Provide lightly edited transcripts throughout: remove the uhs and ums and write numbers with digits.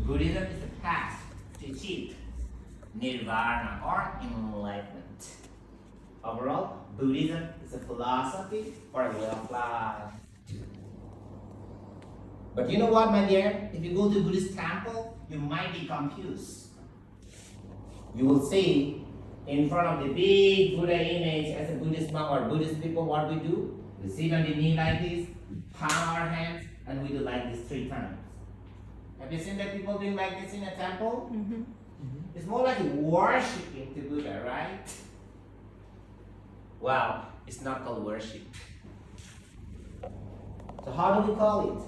Buddhism is the path to achieve nirvana or enlightenment. Overall, Buddhism is a philosophy or a way of life. But you know what, my dear? If you go to a Buddhist temple, you might be confused. You will see in front of the big Buddha image as a Buddhist monk or Buddhist people, what we do? We sit on the knee like this, palm our hands, and we do like this 3 times. Have you seen that people doing like this in a temple? Mm-hmm. It's more like worshiping the Buddha, right? Well, it's not called worship. So how do we call it?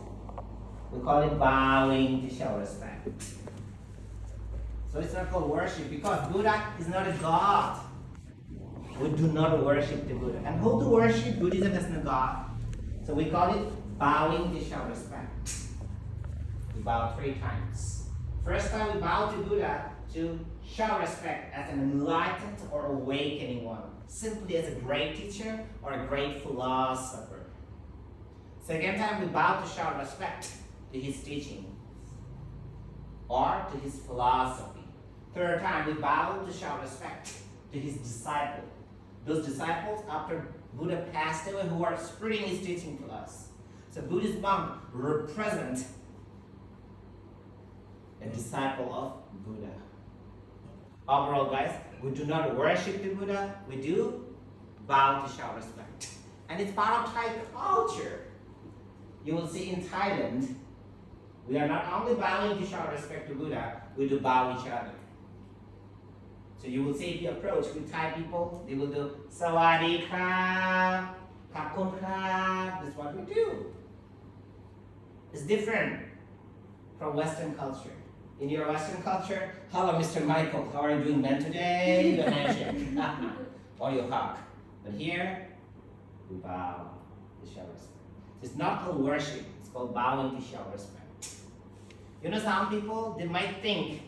We call it bowing to show respect. So it's not called worship because Buddha is not a god. We do not worship the Buddha. And who to worship? Buddhism is no god. So we call it bowing to show respect. We bow 3 times. First time we bow to Buddha to show respect as an enlightened or awakening one, simply as a great teacher or a great philosopher. Second time we bow to show respect to his teaching or to his philosophy. Third time we bow to show respect to his disciple. Those disciples after Buddha passed away who are spreading his teaching to us. So Buddhist monk represent a disciple of Buddha. Overall, guys, we do not worship the Buddha, we do bow to show respect. And it's part of Thai culture. You will see in Thailand, we are not only bowing to show respect to Buddha, we do bow each other. So you will see if you approach with Thai people, they will do Sawadee krab, Khap krab. That's what we do. It's different from Western culture. In your Western culture, hello Mr. Michael, how are you doing man today? You handshake. Or you hug. But here, we bow to show respect. It's not called worship, it's called bowing to show respect. You know, some people, they might think,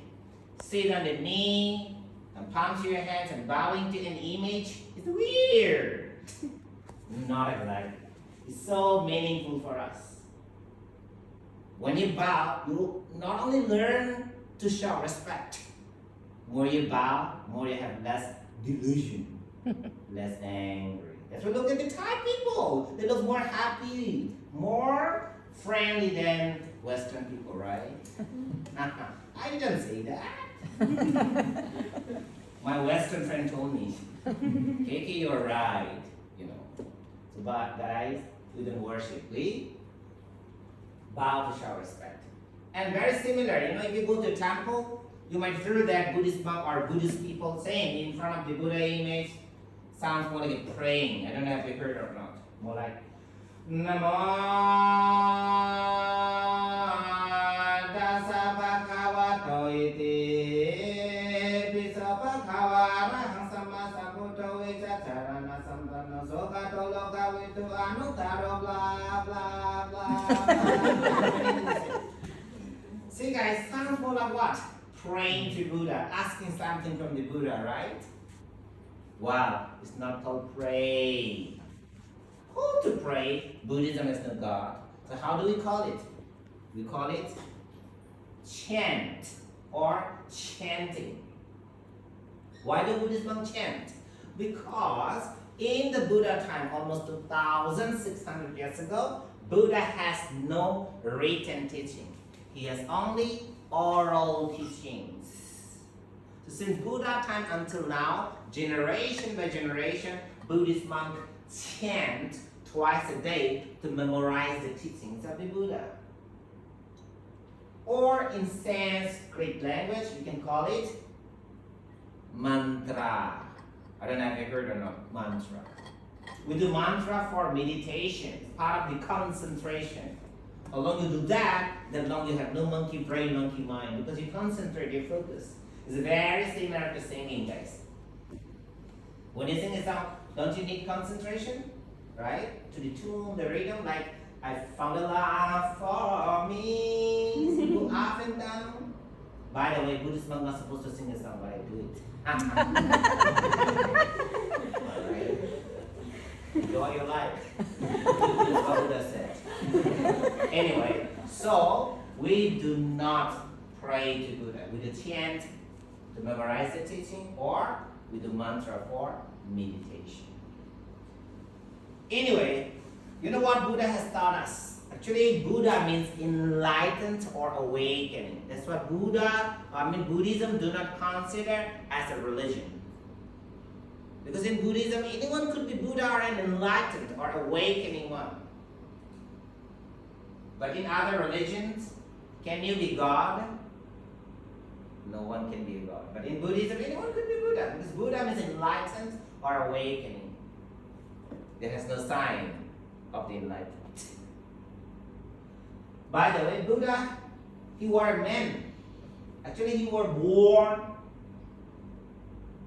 sit on the knee, and palm to your hands and bowing to an image is weird. Not exactly. It's so meaningful for us. When you bow, you not only learn to show respect. More you bow, more you have less delusion, less angry. That's why look at the Thai people. They look more happy, more friendly than Western people, right? I didn't say that. My Western friend told me, Kiki, you're right. You know. So, but guys, we don't worship. We bow to show respect. And very similar, you know, if you go to a temple, you might hear that Buddhist monk or Buddhist people saying in front of the Buddha image, sounds more like a praying. I don't know if you heard or not. More like Namo Tassa Bhagavato Iti Bisa Bhagava Arahang Samma Sambuddho Vicacharana Sampanno Sogato Loka Vitu Anuttaro blah blah blah. See guys, sounds more like what? Praying to Buddha, asking something from the Buddha, right? Wow, it's not called pray. Who to pray? Buddhism is not God. So how do we call it? We call it chant or chanting. Why do Buddhist monks chant? Because in the Buddha time, almost 2,600 years ago, Buddha has no written teaching. He has only oral teachings. So since Buddha time until now, generation by generation, Buddhist monks chant twice a day to memorize the teachings of the Buddha. Or in Sanskrit language, you can call it mantra. I don't know if you heard or not, mantra. We do mantra for meditation, part of the concentration. How long you do that, that long you have no monkey brain, monkey mind, because you concentrate your focus. It's very similar to singing, guys. When you sing a song, don't you need concentration? Right? To the tune, the rhythm, like I found a love for me. Go up and down. By the way, Buddhist monks not supposed to sing a song, but I do it. Alright. Enjoy your life. That's what Buddha said. Anyway, so we do not pray to Buddha. We do chant to memorize the teaching, or we do mantra for meditation. Anyway, you know what Buddha has taught us? Actually, Buddha means enlightened or awakening. That's what Buddhism do not consider as a religion. Because in Buddhism, anyone could be Buddha or an enlightened or awakening one. But in other religions, can you be God? No one can be a God. But in Buddhism, anyone could be Buddha. Because Buddha means enlightened or awakening. There has no sign of the enlightened. By the way, Buddha, he was a man. Actually, he was born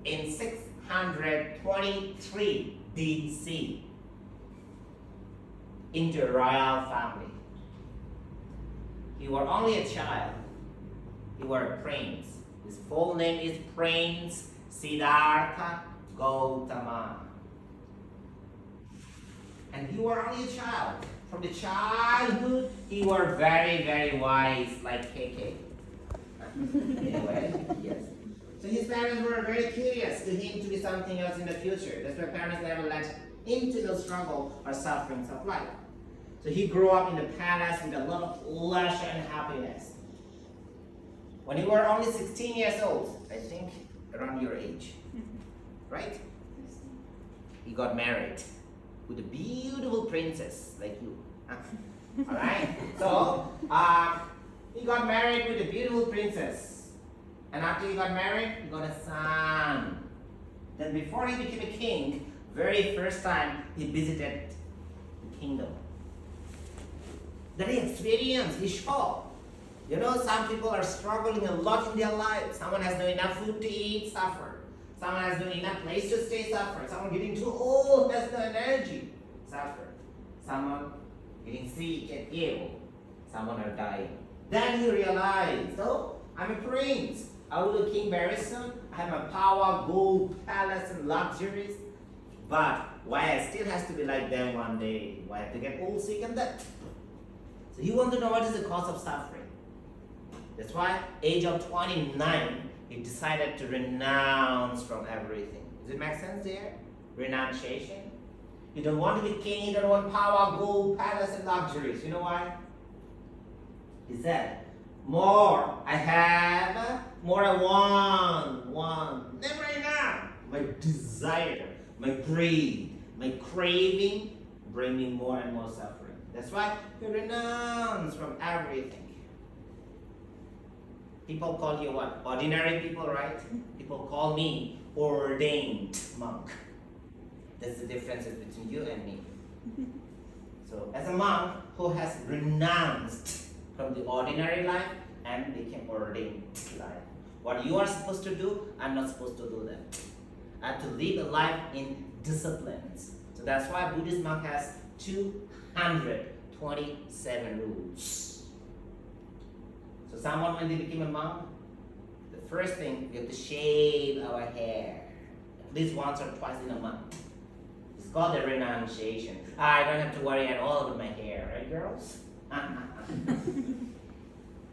in 623 BC into a royal family. He was only a child. He was a prince. His full name is Prince Siddhartha Gautama. And he was only a child. From the childhood, he was very, very wise, like KK. Anyway, yes. So his parents were very curious to him to be something else in the future. That's why parents never let him to the struggle or sufferings of life. So he grew up in the palace with a lot of leisure and happiness. When he was only 16 years old, I think around your age, right? He got married with a beautiful princess like you. Alright? So, he got married with a beautiful princess. And after he got married, he got a son. Then before he became a king, very first time he visited the kingdom. Then he experienced, he saw. You know, some people are struggling a lot in their lives. Someone has no enough food to eat, suffer. Someone has no enough place to stay, suffer. Someone getting too old, has no energy, suffer. Someone getting sick and ill. Someone are dying. Then he realized, oh, I'm a prince. I will be king very soon. I have my power, gold, palace, and luxuries. But why I still has to be like them one day? Why I have to get old, sick, and dead? So he wanted to know what is the cause of suffering. That's why, age of 29, he decided to renounce from everything. Does it make sense there? Renunciation. You don't want to be king, you don't want power, gold, palace, and luxuries. You know why? He said, more I have, more I want. Never enough. My desire, my greed, my craving bring me more and more suffering. That's why he renounced from everything. People call you what? Ordinary people, right? People call me ordained monk. That's the difference between you and me. So, as a monk who has renounced from the ordinary life and became ordained life. What you are supposed to do, I'm not supposed to do that. I have to live a life in disciplines. So that's why Buddhist monk has 227 rules. So someone, when they became a monk, the first thing, we have to shave our hair. At least once or twice in a month. It's called the renunciation. I don't have to worry at all about my hair, right girls?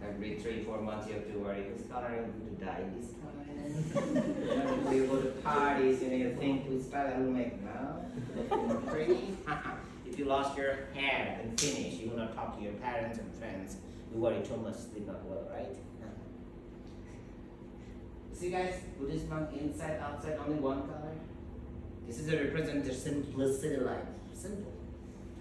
Every 3-4 months you have to worry, which color are you going to dye this time? When you go to parties, you think which style I will make now. Pretty. If you lost your hair and finish, you will not talk to your parents and friends. You worry too much, sleep not well, right? See guys, Buddhist monk inside, outside, only one color. This is a representative simplicity life. Simple.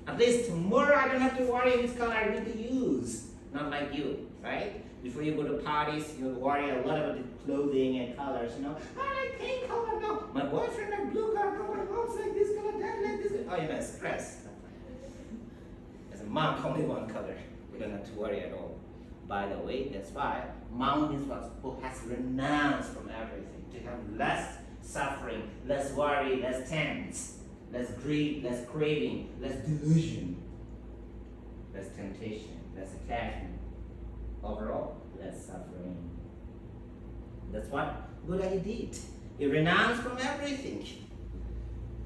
At least tomorrow I don't have to worry which color I need to use. Not like you, right? Before you go to parties, you worry a lot about the clothing and colors, you know. I like pink color, no. My boyfriend like blue color, no. My mom's like this color, dad like this color. Oh, you know, stress. As a monk, only one color. We don't have to worry at all. By the way, that's why monk is what who has renounced from everything. To have less suffering, less worry, less tense, less greed, less craving, less delusion, less temptation, less attachment. Overall, less suffering. That's what Buddha did. He renounced from everything.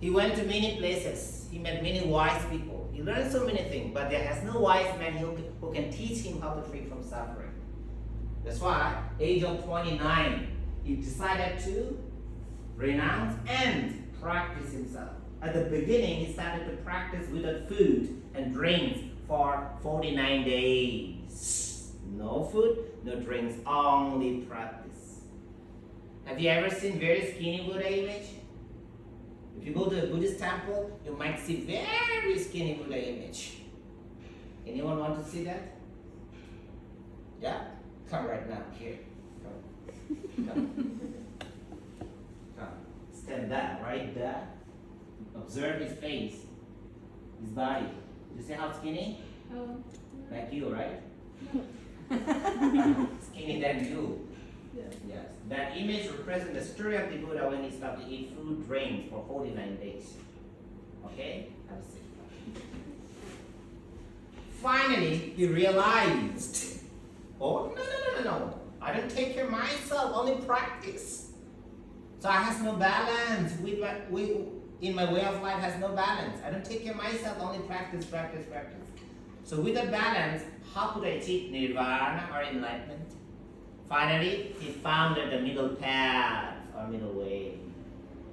He went to many places. He met many wise people. He learned so many things, but there has no wise man who can teach him how to free from suffering. That's why, age of 29, he decided to renounce and practice himself. At the beginning, he started to practice without food and drinks for 49 days. No food, no drinks, only practice. Have you ever seen very skinny Buddha image? If you go to a Buddhist temple, you might see very skinny Buddha image. Anyone want to see that? Yeah? Come right now, here. Come. Come. Stand there, right there. Observe his face, his body. You see how skinny? Oh. Like you, right? Skinny than you. Yes. That image represents the story of the Buddha when he stopped to eat food, drinks for 49 days. Okay? Have a seat. Finally, he realized, oh, no. I don't take care of myself, only practice. So I have no balance. In my way of life has no balance. I don't take care of myself, only practice. So with a balance, how could I achieve nirvana or enlightenment? Finally, he founded the middle path or middle way.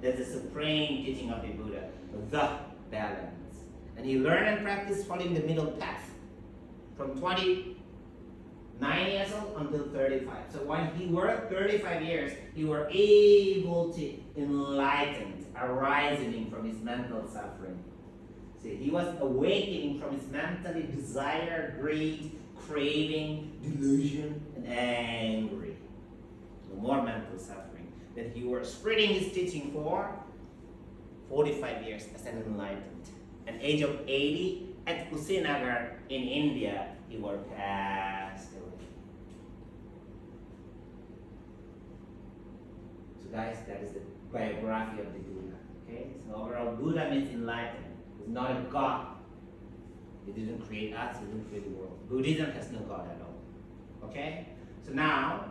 That's the supreme teaching of the Buddha, the balance. And he learned and practiced following the middle path from 29 years old until 35. So when he worked 35 years, he was able to enlighten, arising from his mental suffering. See, he was awakening from his mentally desire, greed, craving, delusion, and angry. So more mental suffering. That he was spreading his teaching for 45 years as an enlightened. At age of 80, at Kushinagar in India, he was passed away. So guys, that is the biography of the Buddha. Okay? So overall, Buddha means enlightened. He's not a God. He didn't create us, he didn't create the world. Buddhism has no God at all. Okay? So now,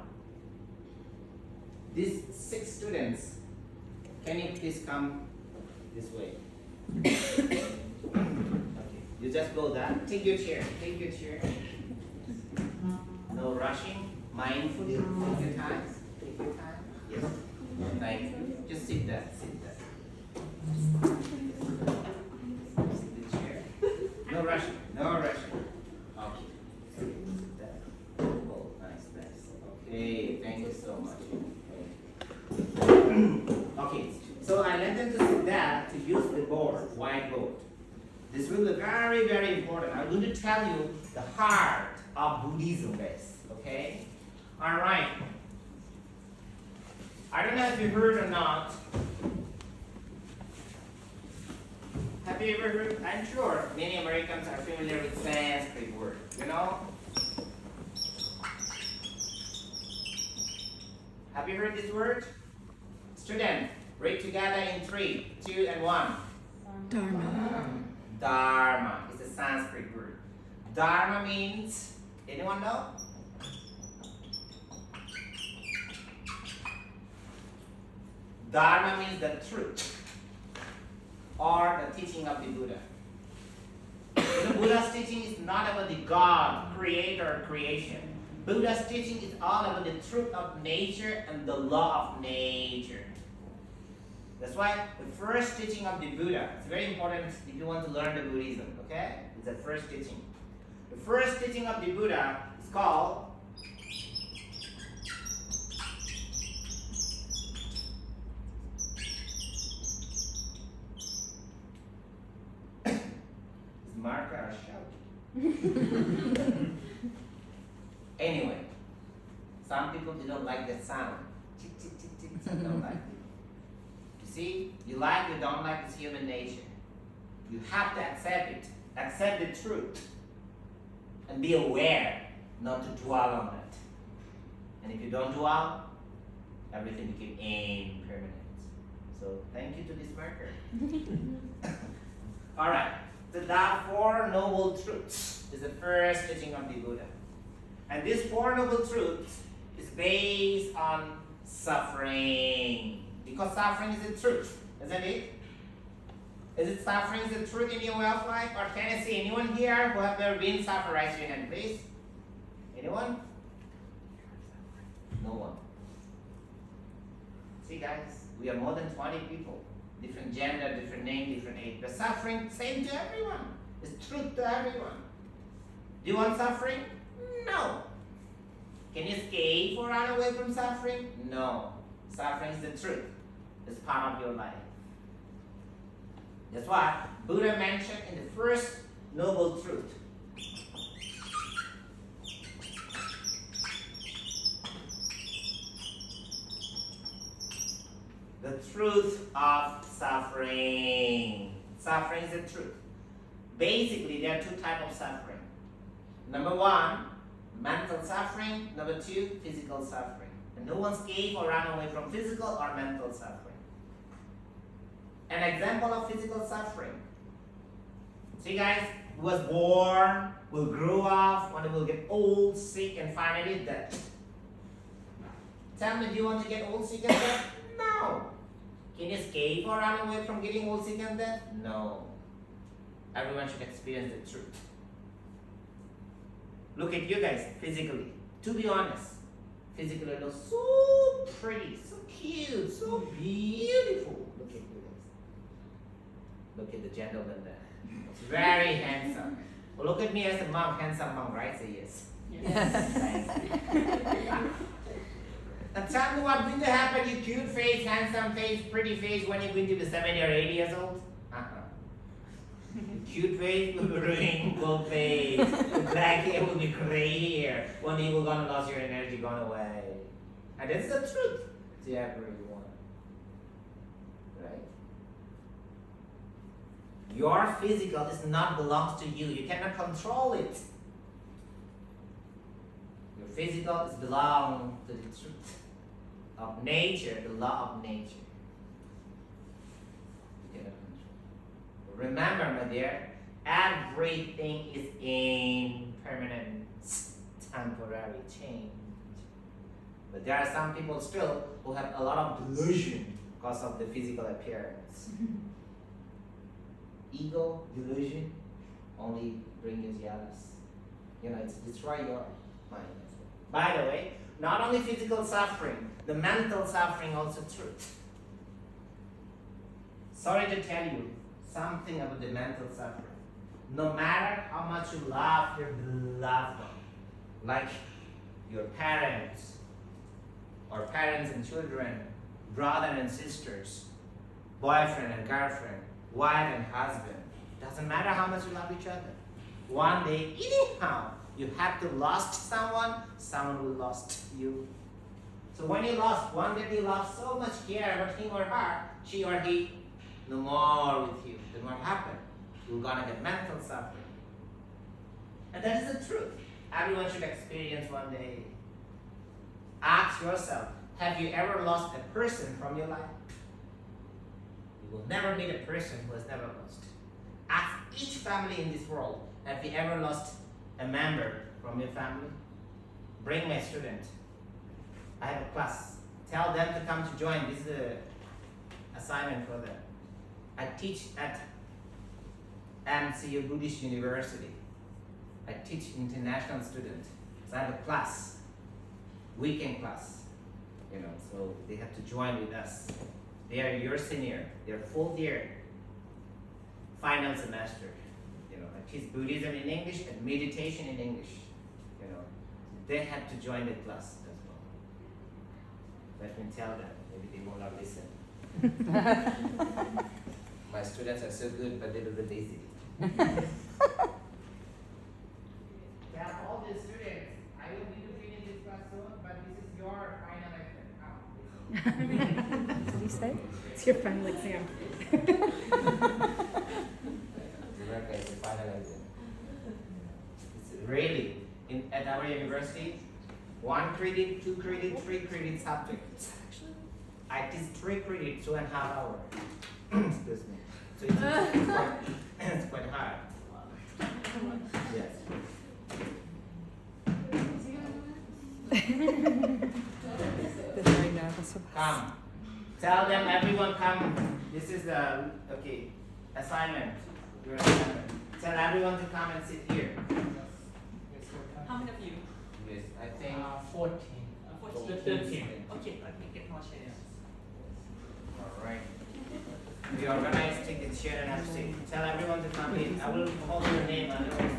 these 6 students, can you please come this way? Okay. You just go there. Take your chair. No rushing. Mindfully. Take your time. Yes. Thank you. Just sit there. No rushing. Okay. Oh, nice. Okay, thank you so much. Okay, so I let them to sit there to use the board, whiteboard. This will be very, very important. I'm going to tell you the heart of Buddhism, guys. Okay? Alright. I don't know if you heard or not. Have you ever heard? I'm sure many Americans are familiar with Sanskrit word. You know? Have you heard this word? Student, read together in 3, 2, and 1. Dharma. Dharma is a Sanskrit word. Dharma means, anyone know? Dharma means the truth or the teaching of the Buddha. The Buddha's teaching is not about the God, creator, creation. Buddha's teaching is all about the truth of nature and the law of nature. That's why the first teaching of the Buddha, it's very important if you want to learn the Buddhism, okay? It's the first teaching. The first teaching of the Buddha is called marker or shout. Anyway, some people don't like that sound. Don't like it. You see, you like, you don't like, it's human nature. You have to accept it. Accept the truth. And be aware not to dwell on it. And if you don't dwell, everything becomes impermanent. So thank you to this marker. Alright. The 4 Noble Truths is the first teaching of the Buddha. And these 4 Noble Truths is based on suffering. Because suffering is the truth, isn't it? Is it suffering is the truth in your way of life? Or can I see anyone here who have never been suffered? Raise your hand, please. Anyone? no one. See guys, we are more than 20 people. Different gender, different name, different age. But suffering, same to everyone. It's truth to everyone. Do you want suffering? No. Can you escape or run away from suffering? No. Suffering is the truth. It's part of your life. That's why Buddha mentioned in the first noble truth. The truth of suffering. Suffering is the truth. Basically, there are two types of suffering. Number one, mental suffering. Number two, physical suffering. And no one escapes or run away from physical or mental suffering. An example of physical suffering. See guys, who was born, will grow up, when they will get old, sick, and finally dead. Tell me, do you want to get old, sick, and dead? No. Can you escape or run away from getting old, sick, and dead? No. Everyone should experience the truth. Look at you guys physically. To be honest, physically look so pretty, so cute, so beautiful. Look at you guys. Look at the gentleman there. Very handsome. Well, look at me as a monk, handsome monk, right? Say yes. Yes. Thanks. And tell me what's going to happen, you cute face, handsome face, pretty face when you're going to be 70 or 80 years old? Cute face will be wrinkled face. The black hair will be gray hair. One day you're gonna lose your energy, gone away. And that's the truth to everyone. Right? Your physical is not belongs to you. You cannot control it. Your physical is belong to the truth of nature, the law of nature. You cannot control. Remember, my dear, everything is impermanent, temporary change. But there are some people still who have a lot of delusion because of the physical appearance. Ego, delusion, only bring you jealous. It's destroy your mind. By the way, not only physical suffering, the mental suffering also truth. Sorry to tell you something about the mental suffering. No matter how much you love your beloved one, like your parents, or parents and children, brother and sisters, boyfriend and girlfriend, wife and husband, doesn't matter how much you love each other. One day, anyhow, you have to lost someone will lost you. So when you lost one that you lost so much care about him or her, she or he, no more with you. Then what happened? You're gonna get mental suffering. And that is the truth. Everyone should experience one day. Ask yourself, have you ever lost a person from your life? You will never meet a person who has never lost. Ask each family in this world, have you ever lost a member from your family? Bring my student. I have a class. Tell them to come to join. This is the assignment for them. I teach at MCU Buddhist University. I teach international students. So I have a class, weekend class. So they have to join with us. They are your senior. They're full year, final semester. I teach Buddhism in English and meditation in English. They have to join the class as well. Let me tell them. Maybe they will not listen. My students are so good, but a little bit lazy. Tell all the students, I will be finish this class soon, but this is your final exam. What did you say? It's your final exam. America is the final exam. It's really, at our university, 1 credit, 2 credit, 3 credit subjects. I teach 3 credit, 2.5 hours. Excuse me. So it's quite hard. Yes. They're very nervous. Come. Tell them, everyone come. This is the, assignment. Your assignment. Tell everyone to come and sit here. How many of you? Yes, I think 14. 14. 13. Okay, let me get more chairs. Alright. We organize, take the chair and have a seat. Tell everyone to come in. I will call your name otherwise.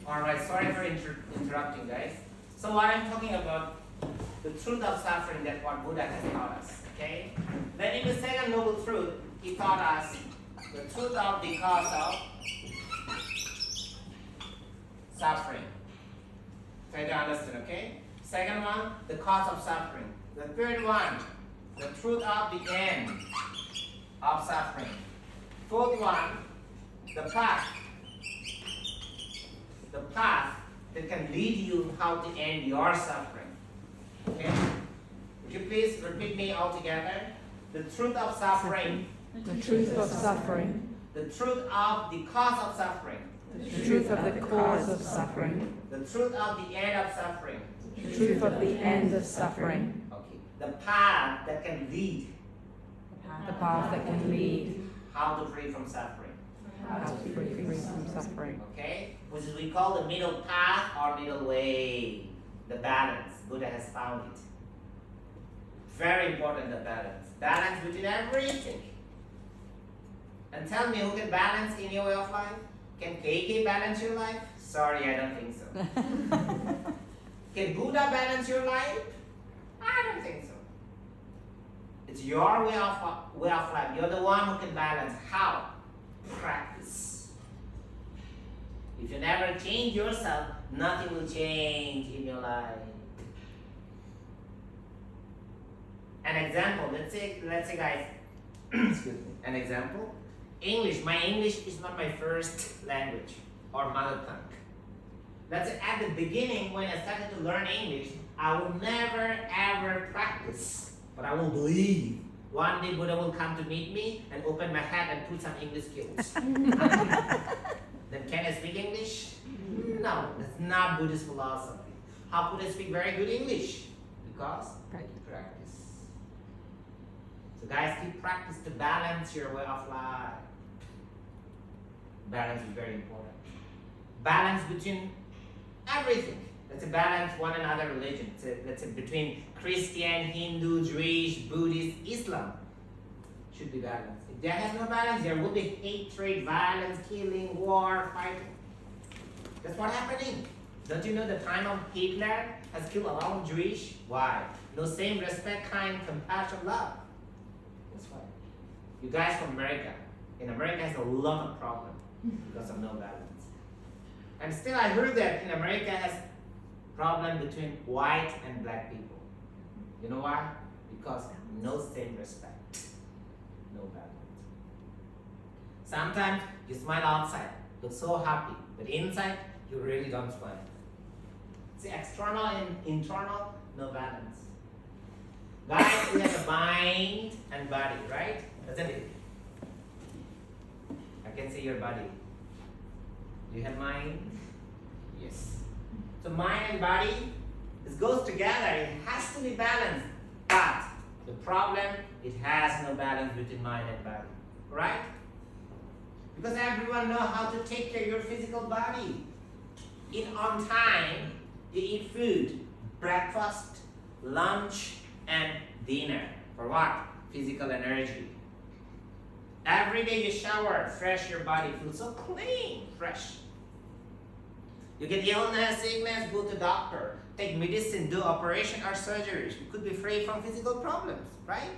Alright, sorry for interrupting, guys. So what I'm talking about, the truth of suffering, that what Buddha has taught us, okay? Then in the second noble truth, he taught us the truth of the cause of suffering. Try to understand, okay? Second one, the cause of suffering. The third one, the truth of the end of suffering. Fourth one, the path that can lead you how to end your suffering. Okay? Would you please repeat me all together? The truth of suffering. The truth of suffering. The truth of the cause of suffering. The truth of the cause of suffering. The truth of the end of suffering. The truth of the end of suffering. Okay. The path that can lead The path that can lead how to free from suffering. how to be free from suffering. Okay? Which is we call the middle path or middle way. The balance. Buddha has found it. Very important, the balance. Balance between everything. And tell me, who can balance in your way of life? Can KK balance your life? Sorry, I don't think so. Can Buddha balance your life? I don't think so. It's your way of life. You're the one who can balance. How? Practice. If you never change yourself, nothing will change in your life. An example, let's say guys, excuse me, an example. English, my English is not my first language or mother tongue. Let's say at the beginning when I started to learn English, I will never ever practice, but I will believe. One day Buddha will come to meet me and open my head and put some English skills. Then can I speak English? No, that's not Buddhist philosophy. How could I speak very good English? Because practice. So guys, keep practice to balance your way of life. Balance is very important. Balance between everything. Let's say balance one another religion. Let's say between Christian, Hindu, Jewish, Buddhist, Islam. Should be balanced. If there has no balance, there will be hatred, violence, killing, war, fighting. That's what's happening. Don't you know the time of Hitler has killed a lot of Jewish? Why? No same respect, kind, compassion, love. That's why. You guys from America. In America has a lot of problems because of no balance. And still I heard that in America has problem between white and black people. You know why? Because no same respect. No balance. Sometimes you smile outside, look so happy, but inside you really don't smile. See, external and internal, no balance. Guys, we have a mind and body, right? Doesn't it? I can see your body. Do you have mind? Yes. So mind and body, this goes together. It has to be balanced. But the problem, it has no balance between mind and body. Right? Because everyone knows how to take care of your physical body. Eat on time. You eat food. Breakfast, lunch, and dinner. For what? Physical energy. Every day you shower, fresh your body, feels so clean, fresh. You get illness, sickness, go to doctor, take medicine, do operation or surgeries. You could be free from physical problems, right?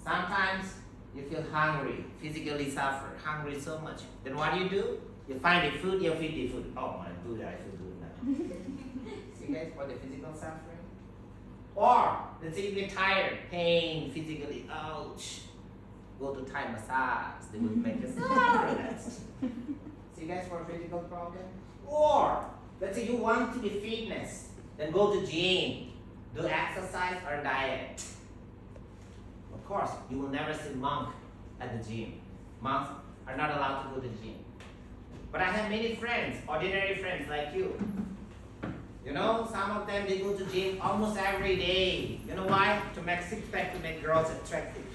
Sometimes you feel hungry, physically suffer, hungry so much. Then what do? You find the food, you feed the food. Oh my Buddha, I feel good now. See guys, for the physical suffering? Or, let's say you get tired, pain, physically, ouch. Go to Thai massage, they will make you so relaxed. See guys, for a physical problem? Or, let's say you want to be fitness, Then go to gym, do exercise or diet. Of course, you will never see monk at the gym. Monks are not allowed to go to the gym. But I have many friends, ordinary friends like you. You know, some of them, they go to gym almost every day. You know why? To make six pack, to make girls attractive.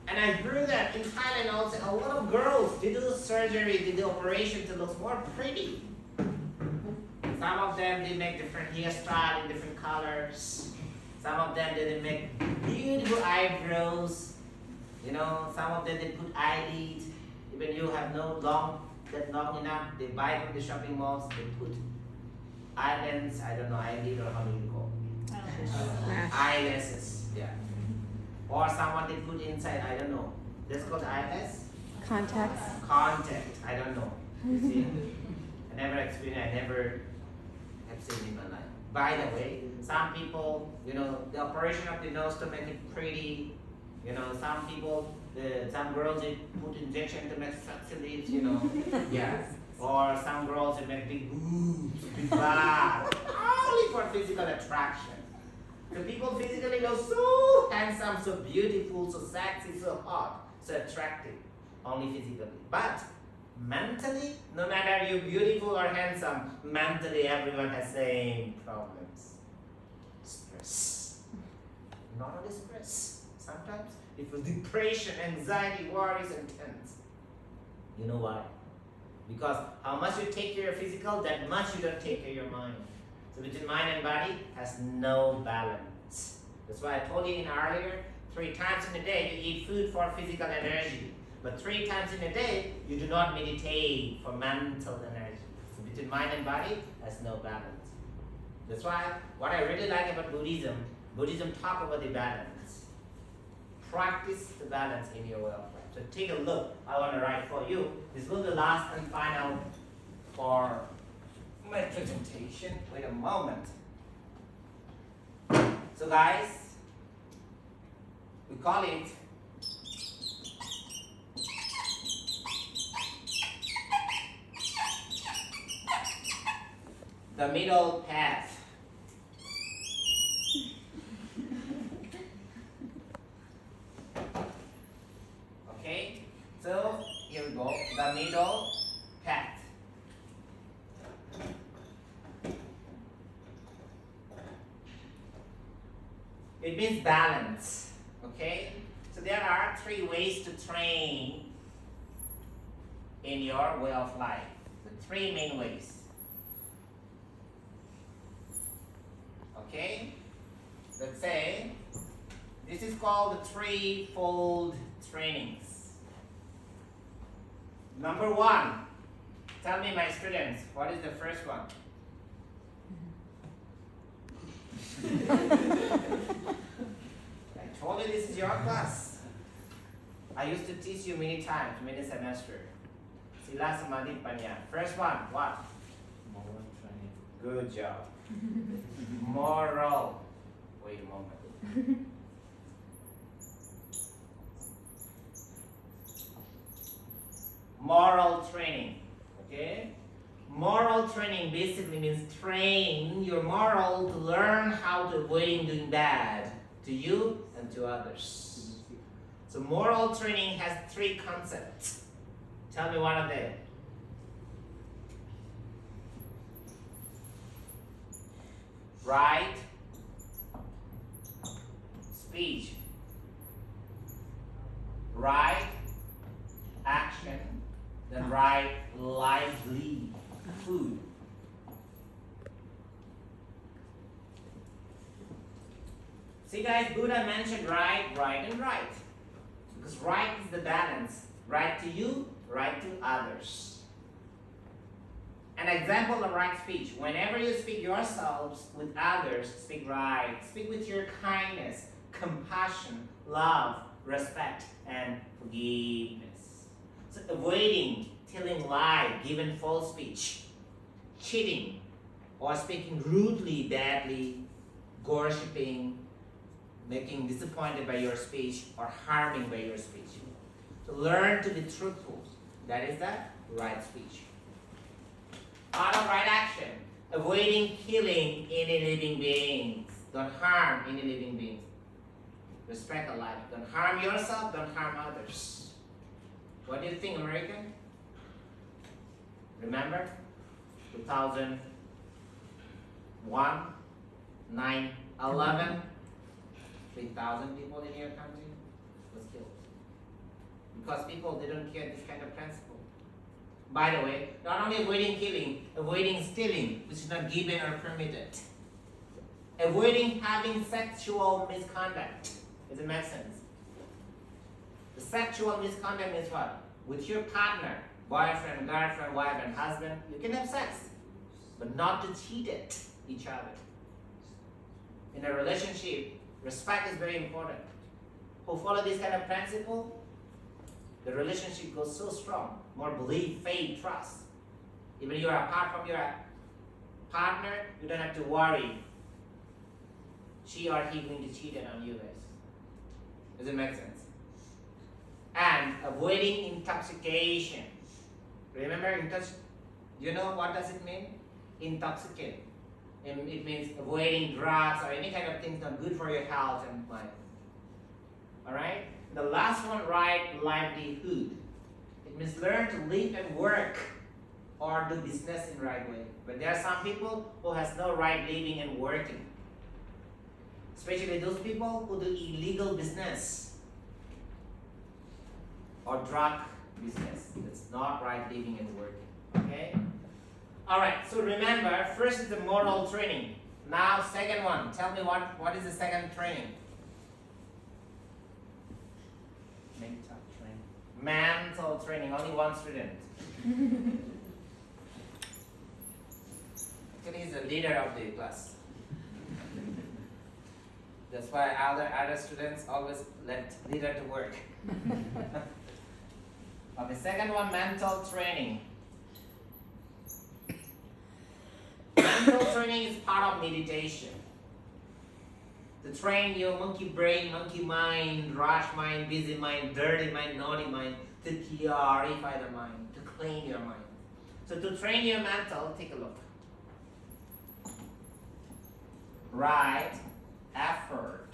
And I heard that in Thailand also, a lot of girls, they do surgery, they do operation to look more pretty. Some of them, they make different hairstyles in different colors. Some of them, they make beautiful eyebrows. You know, some of them, they put eyelids. Even you have no long enough, they buy from the shopping malls, they put eyelids, I don't know, eyelid or how do you call it? Eyelashes, yeah. Or someone they put inside, I don't know. That's called eyelash? Contacts. Contact, I don't know. You see? I never experienced, I never have seen in my life. By the way, some people, you know, the operation of the nose to make it pretty, you know, some people, some girls they put injection to make sexy lips, you know, yeah. Or some girls they make big boobs, big butt, only for physical attraction. The people physically look so handsome, so beautiful, so sexy, so hot, so attractive, only physically. But mentally, no matter you beautiful or handsome, mentally everyone has same problems. Stress. Not only stress. Sometimes you feel depression, anxiety, worries, and tense. You know why? Because how much you take care of your physical, that much you don't take care of your mind. So between mind and body has no balance. That's why I told you in earlier, 3 times in a day you eat food for physical energy. But 3 times in a day you do not meditate for mental energy. So between mind and body has no balance. That's why what I really like about Buddhism, Buddhism talk about the balance. Practice the balance in your way of life. So take a look. I want to write for you. This will be the last and final for my presentation. Wait a moment. So guys, we call it the middle path. Okay, so here we go, the middle path. It means balance, okay? So there are 3 ways to train in your way of life. The 3 main ways. Okay? Let's say this is called the 3-fold trainings. Number 1, tell me my students, what is the first one? I told you this is your class. I used to teach you many times, many semesters. Sila, Samadhi, Panya. First one, what? Moral training. Good job. Moral. Wait a moment. Moral training. Okay? Moral training basically means train your moral to learn how to avoid doing bad to you and to others. So moral training has 3 concepts. Tell me one of them. Right speech, right action, then right livelihood. See guys, Buddha mentioned right, and right. Because right is the balance. Right to you, right to others. An example of right speech. Whenever you speak yourselves with others, speak right. Speak with your kindness, compassion, love, respect, and forgiveness. So avoiding telling lie, giving false speech, cheating, or speaking rudely, badly, gossiping, making disappointed by your speech, or harming by your speech. So learn to be truthful. That is the right speech. Part of right action. Avoiding killing any living beings. Don't harm any living beings. Respect a life. Don't harm yourself, don't harm others. What do you think, American? Remember? 2001, 9/11, 3,000 people in your country was killed. Because people didn't care this kind of principle. By the way, not only avoiding killing, avoiding stealing, which is not given or permitted. Avoiding having sexual misconduct. Does it make sense? The sexual misconduct means what? With your partner, boyfriend, girlfriend, wife, and husband, you can have sex, but not to cheat at each other. In a relationship, respect is very important. Who follow this kind of principle, the relationship goes so strong. More belief, faith, trust. Even you are apart from your partner, you don't have to worry. She or he going to cheat on you guys. Does it make sense? And avoiding intoxication. Remember, you know what does it mean? Intoxicant. It means avoiding drugs or any kind of things not good for your health and life. Alright? The last one, right livelihood. It means learn to live and work or do business in the right way. But there are some people who has no right living and working. Especially those people who do illegal business or drug business. It's not right living and working. Okay? Alright, so remember, first is the moral training. Now second one. Tell me what is the second training? Mental training. Mental training, only one student. Actually he's the leader of the class. That's why other students always let leader to work. Okay, second one, mental training. Mental training is part of meditation. To train your monkey brain, monkey mind, rush mind, busy mind, dirty mind, naughty mind, to purify the mind, to clean your mind. So to train your mental, take a look. Right effort,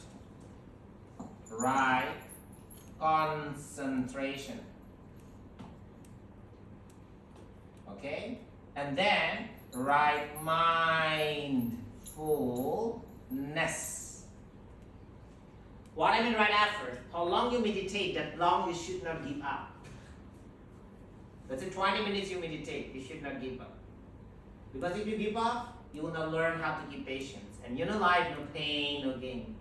right concentration. Okay? And then right mindfulness. What I mean right effort, how long you meditate, that long you should not give up. Let's say 20 minutes you meditate, you should not give up. Because if you give up, you will not learn how to keep patience. And you know life, no pain, no gain.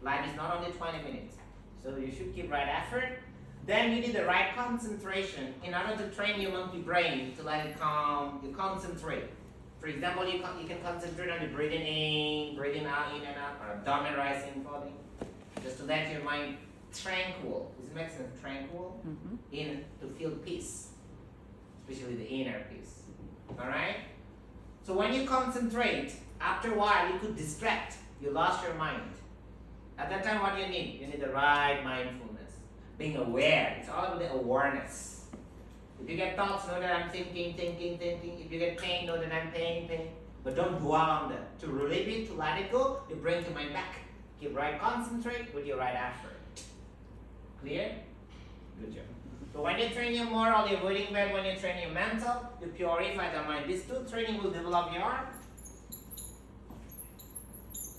Life is not only 20 minutes. So you should keep right effort. Then you need the right concentration in order to train your monkey brain to let it calm, you concentrate. For example, you can concentrate on the breathing in, breathing out, in and out, or abdomen rising, falling. Just to let your mind tranquil. Does it make sense? Tranquil? Mm-hmm. In to feel peace. Especially the inner peace. Alright? So when you concentrate, after a while you could distract. You lost your mind. At that time, what do you need? You need the right mindfulness. Being aware. It's all about the awareness. If you get thoughts, know that I'm thinking. If you get pain, know that I'm pain. But don't dwell on that. To relieve it, to let it go, you bring your mind back. Keep right concentrate with your right effort. Clear? Good job. So when you train your moral, you're avoiding bad. When you train your mental, you purify the mind. These two training will develop your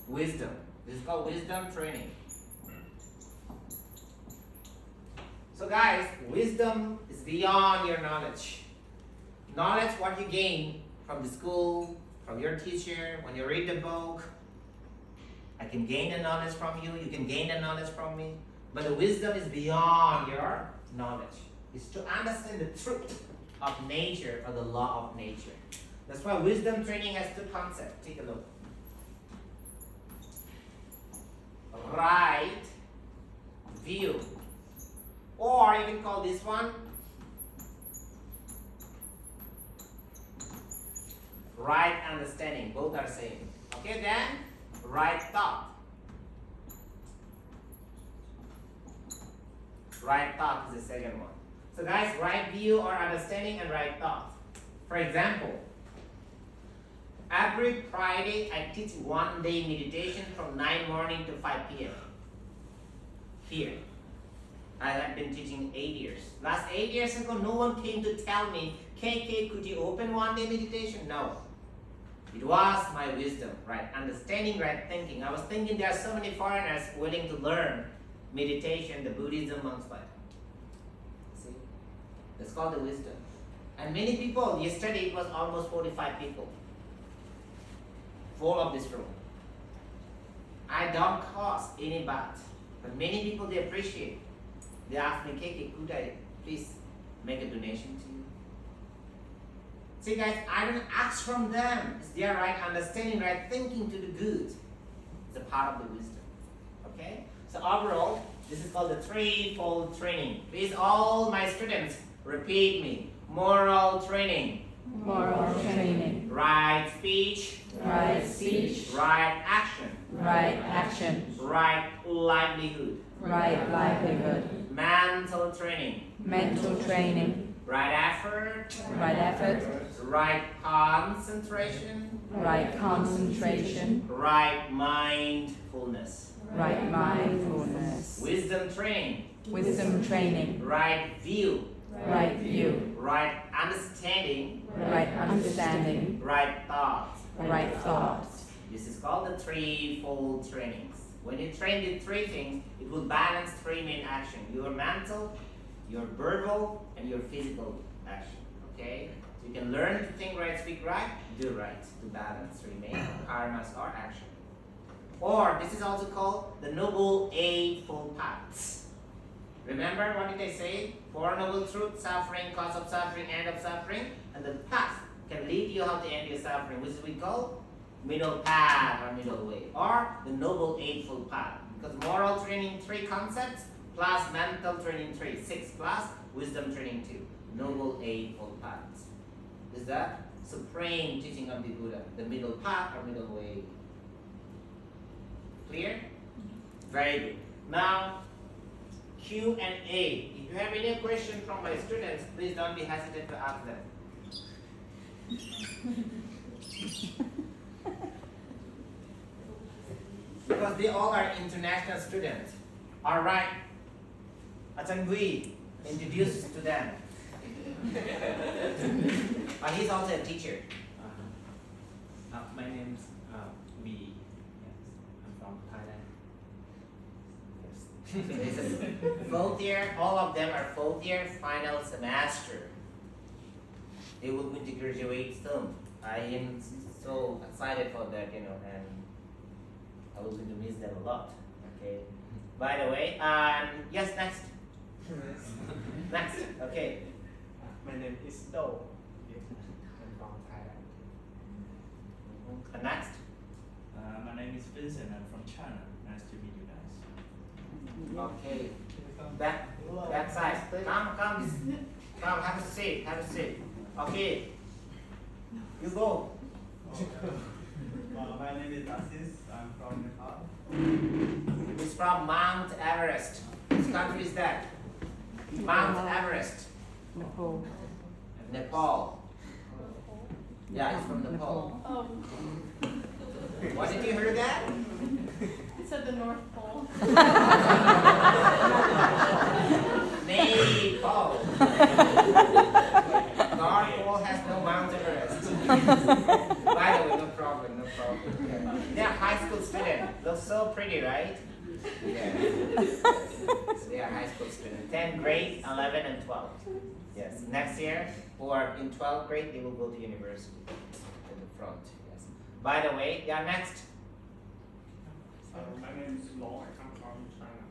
wisdom. This is called wisdom training. So guys, wisdom is beyond your knowledge. Knowledge, what you gain from the school, from your teacher, when you read the book. I can gain the knowledge from you, you can gain the knowledge from me. But the wisdom is beyond your knowledge. It's to understand the truth of nature or the law of nature. That's why wisdom training has two concepts. Take a look. Right view. Or you can call this one right understanding. Both are same. Okay, then right thought. Right thought is the second one. So guys, right view or understanding and right thought. For example, Every Friday, I teach 1 day meditation from 9 morning to 5 p.m. Here. I have been teaching 8 years. Last 8 years ago, no one came to tell me, KK, could you open 1 day meditation? No. It was my wisdom, right? Understanding, right thinking. I was thinking there are so many foreigners willing to learn meditation, the Buddhism monks life. See? That's called the wisdom. And many people, yesterday it was almost 45 people. Full of this room. I don't cost any baht. But many people, they appreciate. They ask me, KK, could I please make a donation to you? See guys, I don't ask from them. It's their right understanding, right thinking to the good. It's a part of the wisdom. Okay? So overall, this is called the threefold training. Please all my students repeat me. Moral training. Moral training. Right speech. Right speech. Right action. Right action. Right livelihood. Right livelihood. Mental training. Mental training. Right effort. Right effort. Right concentration. Right concentration. Right mindfulness. Right mindfulness. Wisdom training. Wisdom training. Right view. Right view. Right understanding. Right understanding. Right thought. Right thoughts. This is called the threefold trainings. When you train the three things, it will balance three main actions. Your mental, your verbal, and your physical action. Okay? So you can learn to think right, speak right, do right, to balance three main karmas or action. Or this is also called the Noble Eightfold Paths. Remember what did I say? Four Noble Truths, suffering, cause of suffering, end of suffering, and the path can lead you how to end your suffering, which we call middle path or middle way, or the Noble Eightfold Path. Because moral training 3 concepts, plus mental training 3, 6 plus wisdom training 2. Noble Eightfold Paths. Is that supreme teaching of the Buddha, the middle path or middle way? Clear? Very good. Now, Q&A. If you have any question from my students, please don't be hesitant to ask them. Because they all are international students. All right. Ajahn Gui, introduce to them. He's also a teacher. My name's V. Yes, I'm from Thailand. Yes. It's a 4th year. All of them are 4th year final semester. They will going to graduate soon. I am so excited for that, and I will going to miss them a lot. Okay. By the way, yes, next. Next. Okay. My name is Do. Yes, I'm from Thailand. Next. My name is Vincent. I'm from China. Nice to meet you guys. Okay. Back side. Come. Have a seat. Have a seat. Okay. You go. My name is Asis. I'm from Nepal. He's from Mount Everest. Which country is that? Mount Everest. Nepal. Nepal. Yeah, he's from Nepal. Oh, What did you hear that? it said the North Pole. Nepal. North Pole has no Mount Everest. By the way, no problem. Yeah. They're high school students. Look so pretty, right? Yeah. They are high school students. 10th grade, 11 and 12. Yes. Next year, or in 12th grade, they will go to university. In the front. Yes. By the way, yeah, next. My name is Law. I come from China.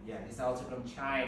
Yeah, he's also from China.